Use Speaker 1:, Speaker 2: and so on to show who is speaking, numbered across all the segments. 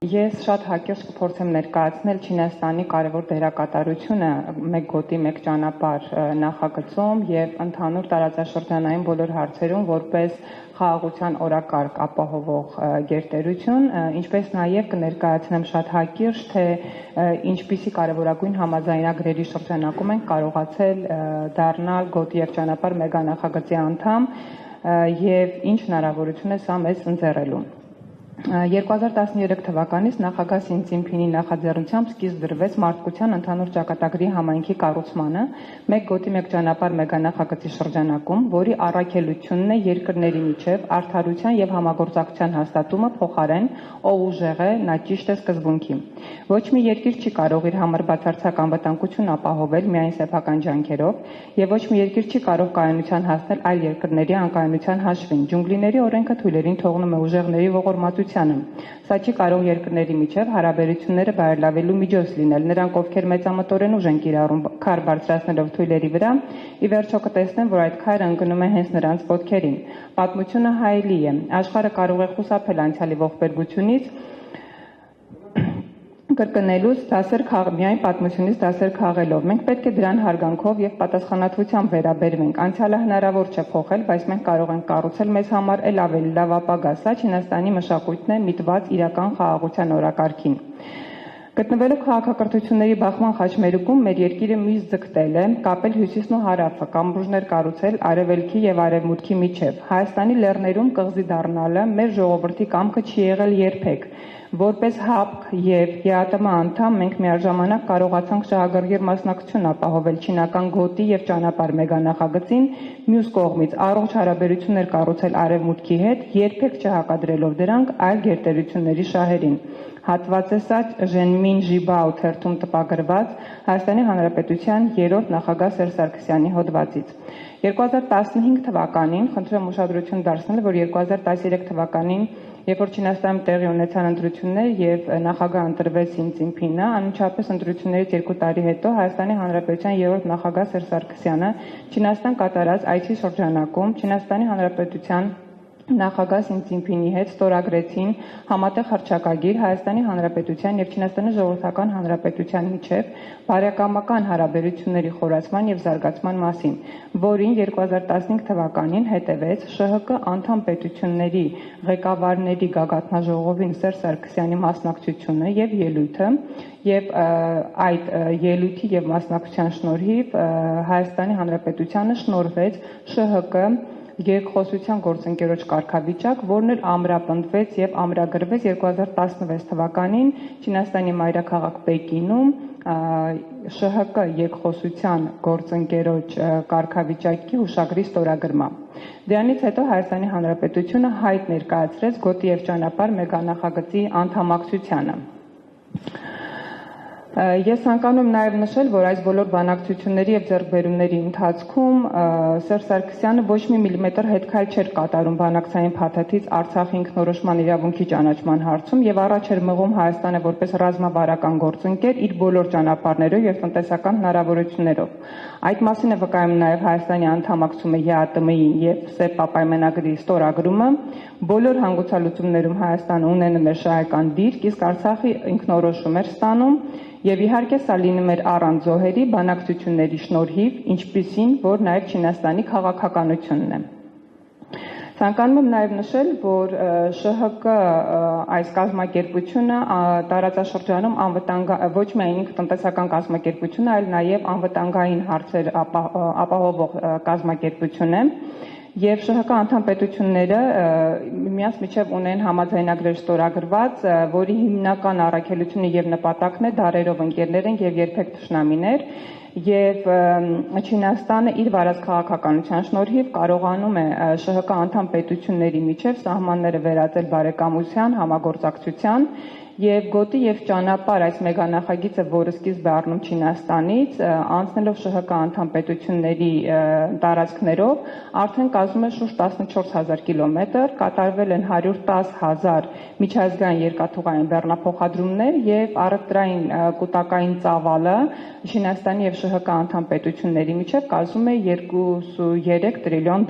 Speaker 1: Ես շատ հակիրճ կփորձեմ ներկայացնել Չինաստանի կարևոր դերակատարությունը մեկ գոտի մեկ ճանապարհ նախագծում եւ ընդհանուր տարածաշրջանային բոլոր հարցերում որպես խաղաղության օրակարգ ապահովող գերտերություն, ինչպես նաեւ կներկայացնեմ շատ հակիրճ, թե ինչպիսի կարևորագույն համաձայնագրերի շրջանակում են կարողացել դառնալ գոտի եւ ճանապարհ մեգանախագծի անդամ եւ ինչ հնարավորություն է սա մեզ ընձեռելու։ 2013 թվականից նախագահ Սին Ցզինփինի նախաձեռնությամբ սկիզբ դրվեց մարդկության ընդհանուր ճակատագրի համայնքի կառուցմանը մեկ գոտի մեկ ճանապարհ մեգանախագծի շրջանակում, որի առաքելությունն է երկրների միջև արդարության եւ համագործակցության հաստատումը փոխարեն ով ուժեղ է, նա ճիշտ է սկզբունքի։ Ոչ մի երկիր չի կարող իր համար բացարձակ անվտանգություն ապահովել միայն սեփական ջանքերով եւ ոչ մի երկիր չի կարող կայունության հասնել այլ երկրների անկայունության հաշվին։ Ջունգլիների օրենքը թույլերին թողնում է ուժեղների ողորմածություն Սա չի կարող երկրների միջև հարաբերությունները բարելավելու միջոց լինել։ Նրանք, ովքեր մեծամտորեն ուժ են կիրառում քար բարձրացնելով թույլերի վրա, ի վերջո կտեսնեն, որ այդ քարը ընկնում է հենց նրանց ոտքերին։ Պատմությունը հայելի է։ Աշխարհը կարող է խուսափել անցյալի ողբերգությունից, կրկնելուց միայն պատմությունից դասեր քաղելով։ Մենք պետք է դրան հարգանքով եւ պատասխանատվությամբ վերաբերվենք։ Անցյալը հնարավոր չէ փոխել, բայց մենք կարող ենք կառուցել մեզ համար ել ավելի լավ ապագա։ Սա Չինաստանի մշակույթն է միտված իրական խաղաղության օրակարգին։ Գտնվելով քաղաքակրթությունների բախման խաչմերուկում մեր երկիրը միշտ ձգտել է կապել հյուսիսն ու հարավը, կամուրջներ կառուցել արևելքի եւ արևմուտքի միջև։ Հայաստանի լեռներում կղզի դառնալը մեր ժողովրդի կամքը չի եղել երբեք։ Որպես ՀԱՊԿ եւ ԵԱՏՄ անդամ մենք միաժամանակ կարողացանք շահագրգիռ մասնակցություն ապահովել չինական գոտի եւ ճանապարհ մեգանախագծին, մյուս կողմից առողջ հարաբերություններ կառուցել արևմուտքի հետ, երբեք չհակադրելով դրանք այլ գերտերությունների շահերին։ Հատված է սա Ժենմին Ժիբաո թերթում տպագրված Հայաստանի Հանրապետության 3-րդ նախագահ Սերժ Սարգսյանի հոդվածից։ 2015 թվականին, խնդրեմ ուշադրություն դարձնել, որ 2013 թվականին, երբ որ Չինաստանում տեղի ունեցան ընտրություններ եւ նախագահ ընտրվեց Սին Ցզինփինը, անմիջապես ընտրություններից 2 տարի հետո Հայաստանի Հանրապետության 3-րդ նախագահ Սերժ Սարգսյանը Չինաստան կատարած այցի շրջանակում Չինաստանի Հանրապետության նախագահ Սին Ցզինփինի հետ ստորագրեցին համատեղ հռչակագիր Հայաստանի Հանրապետության եւ Չինաստանի Ժողովրդական Հանրապետության միջև բարեկամական հարաբերությունների խորացման եւ զարգացման մասին, որին 2015 թվականին հետևեց ՇՀԿ անդամ պետությունների ղեկավարների գագաթնաժողովին Սերժ Սարգսյանի մասնակցությունը եւ ելույթը եւ այդ ելույթի եւ մասնակցության շնորհիվ Հայաստանի Հանրապետությանը շնորհվեց ՇՀԿ Երկխոսության գործընկերոջ կարգավիճակ, որն էլ ամրապնդվեց եւ ամրագրվեց 2016 թվականին Չինաստանի մայրաքաղաք Պեկինում ՇՀԿ երկխոսության գործընկերոջ կարգավիճակի հուշագրի ստորագրմամբ։ Դրանից հետո Հայաստանի Հանրապետությունը հայտ ներկայացրեց գոտի եւ ճանապարհ մեգանախագծի անդամակցությանը։ Ես ցանկանում եմ նաև նշել, որ այս բոլոր բանակցությունների եւ ձեռքբերումների ընթացքում Սերժ Սարգսյանը ոչ մի միլիմետր հետքայլ չէր կատարում բանակցային փաթեթից Արցախի ինքնորոշման իրավունքի ճանաչման հարցում եւ առաջ էր մղում Հայաստանը որպես ռազմավարական գործընկեր իր բոլոր ճանապարհներով եւ տնտեսական հնարավորություններով։ Այդ մասին է վկայում նաև Հայաստանի անդամակցումը ԵԱՏՄ-ին եւ ՍԵՊԱ պայմանագրի ստորագրումը։ Բոլոր հանգուցալուծումներում Հայաստանը ունենում էր շահեկան դիրք, իսկ Արցախի ինքնորոշում էր ստանում եւ իհարկե սա լինում էր առանց զոհերի բանակցությունների շնորհիվ, ինչպիսին, որ նաեւ Չինաստանի քաղաքականությունն է։ Ցանկանում եմ նաև նշել, որ ՇՀԿ այս կազմակերպությունը տարածաշրջանում ոչ միայն ինքը տնտեսական կազմակերպություն է, այլ նաև անվտանգային հարցեր ապահովող կազմակերպություն է։ Եվ ՇՀԿ անդամ պետությունները միմյանց միջև ունեն համաձայնագրեր ստորագրված, որի հիմնական առաքելությունը եւ նպատակն է դարերով ընկերներ են եւ երբեք թշնամիներ, եւ Չինաստանը իր վարած քաղաքականության շնորհիվ կարողանում է ՇՀԿ անդամ պետությունների միջև սահմանները վերածել բարեկամության, համագործակցության եւ գոտի եւ ճանապարհ այս մեգանախագիծը, որը սկիզբ է առնում Չինաստանից, անցնելով ՇՀԿ անդամ պետությունների տարածքներով, արդեն կազմում է շուրջ 14000 կիլոմետր, կատարվել են 110,000 միջազգային երկաթուղային բեռնափոխադրումներ եւ առևտրային կուտակային ծավալը Չինաստանի եւ ՇՀԿ անդամ պետությունների միջև կազմում է $2.3 տրիլիոն։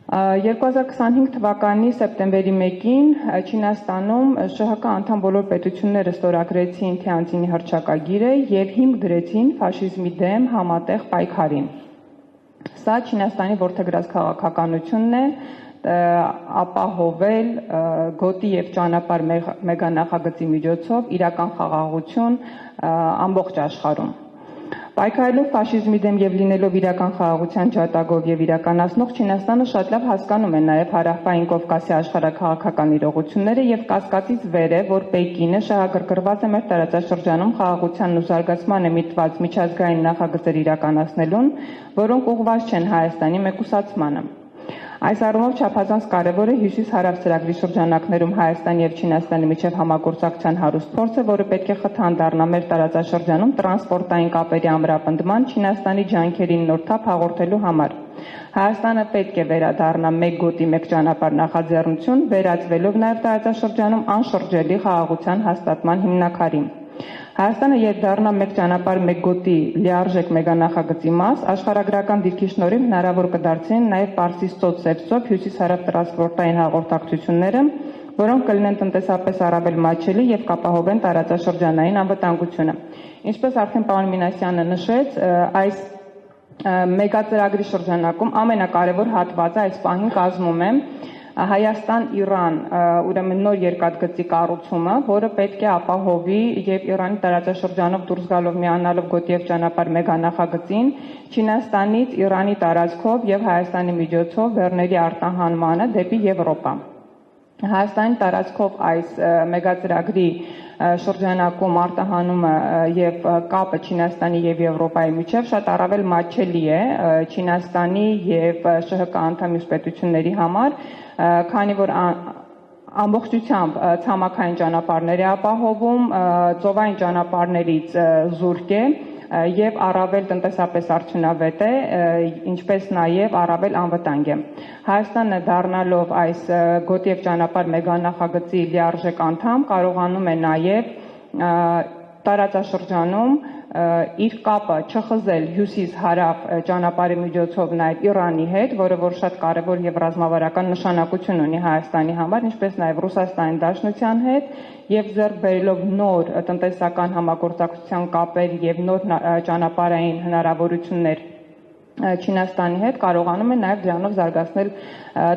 Speaker 1: 2025 թվականի սեպտեմբերի 1-ին Չինաստանում ՇՀԿ անդամ բոլոր պետությունները ստորագրեցին Թիանձինի հռչակագիրը եւ հիմք դրեցին ֆաշիզմի դեմ համատեղ պայքարին։ Սա Չինաստանի որդեգրած քաղաքականությունն է ապահովել գոտի եւ ճանապարհ մեգանախագծի միջոցով իրական խաղաղություն ամբողջ աշխարհում։ Պայքարելով ֆաշիզմի դեմ եւ լինելով իրական խաղաղության ջատագով եւ իրականացնող Չինաստանը շատ լավ հասկանում է նաեւ Հարավային Կովկասի աշխարհաքաղաքական իրողությունները եւ կասկածից վեր է, որ Պեկինը շահագրգռված է մեր տարածաշրջանում խաղաղությանն ու զարգացմանը միտված միջազգային նախագծեր իրականացնելուն, որոնք ուղղված չեն Հայաստանի մեկուսացմանը։ Այս առումով չափազանց կարևոր է Հյուսիս-Հարավ ծրագրի շրջանակներում Հայաստանի եւ Չինաստանի միջև համագործակցության հարուստ փորձը, որը պետք է խթան դառնա մեր տարածաշրջանում տրանսպորտային կապերի ամրապնդման Չինաստանի ջանքերին նոր թափ հաղորդելու համար։ Հայաստանը պետք է վերադառնա մեկ գոտի, մեկ ճանապարհ նախաձեռնություն, վերածվելով նաեւ տարածաշրջանում անշրջելի խաղաղության հաստատման հիմնաքարին։ Հայաստանը երբ դառնա մեկ ճանապարհ, մեկ գոտի լիարժեք մեգանախագծի մաս, աշխարհագրական դիրքի շնորհիվ հնարավոր կդարձնեն նաև Պարսից ծոց-Սևծով հյուսիս-հարավ տրանսպորտային հաղորդակցությունները, որոնք կլինեն տնտեսապես առավել մատչելի եւ կապահովեն տարածաշրջանային անվտանգությունը։ Ինչպես արդեն պարոն Մինասյանը նշեց, այս մեգածրագրի շրջանակում ամենակարևոր հատվածը այս պահին կազմում է Հայաստան-Իրան ուրեմն նոր երկաթգծի կառուցումը, որը պետք է ապահովի եւ Իրանի տարածաշրջանով դուրս գալով միանալով գոտի եւ ճանապարհ մեգանախագծին Չինաստանից Իրանի տարածքով եւ Հայաստանի միջոցով բեռների արտահանմանը դեպի Եվրոպա։ Հայաստանի տարածքով այս մեգածրագրի շրջանակում արտահանումը եւ կապը Չինաստանի եւ Եվրոպայի միջև շատ առավել մատչելի է Չինաստանի եւ ՇՀԿ անդամ պետությունների համար, քանի որ ամբողջությամբ ցամաքային ճանապարհներ է ապահովում, ծովային ճանապարհներից զուրկ է եւ առավել տնտեսապես արդյունավետ է, ինչպես նաեւ առավել անվտանգ է։ Հայաստանը դառնալով այս գոտի եւ ճանապարհ մեգանախագծի լիարժեք անդամ կարողանում է նաեւ տարածաշրջանում իր կապը չխզել հյուսիս-հարավ ճանապարհի միջոցով նաեւ Իրանի հետ, որը որ շատ կարեւոր եւ ռազմավարական նշանակություն ունի Հայաստանի համար, ինչպես նաեւ Ռուսաստանի Դաշնության հետ եւ ձեռք բերելով նոր տնտեսական համագործակցության կապեր եւ նոր ճանապարհային հնարավորություններ Չինաստանի հետ կարողանում է նաև դրանով զարգացնել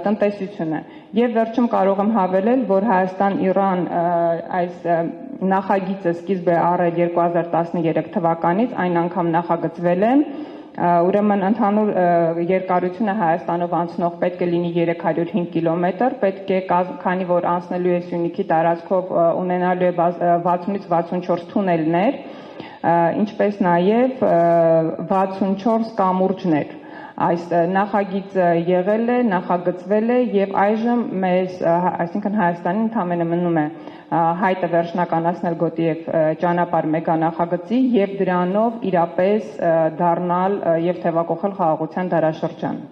Speaker 1: տնտեսությունը։ Եվ վերջում կարող եմ հավելել, որ Հայաստան-Իրան այս նախագիծը սկիզբ է առել 2013 թվականից, այն անգամ նախագծվել է, ուրեմն ընդհանուր երկարությունը Հայաստանով անցնող պետք է լինի 305 կիլոմետր, պետք է քանի որ անցնելու է Սյունիքի տարածքով ունենալու է 60-ից 64 թունելներ, ինչպես նաև 64 կամուրջներ։ Այս նախագիծը եղել է, նախագծվել է եւ այժմ մեզ, այսինքն Հայաստանին ընդամենը մնում է հայտը վերջնականացնել գոտի եւ ճանապարհ մեգանախագծի եւ դրանով իրապես դառնալ եւ թեւակողել խաղաղության դարաշրջան։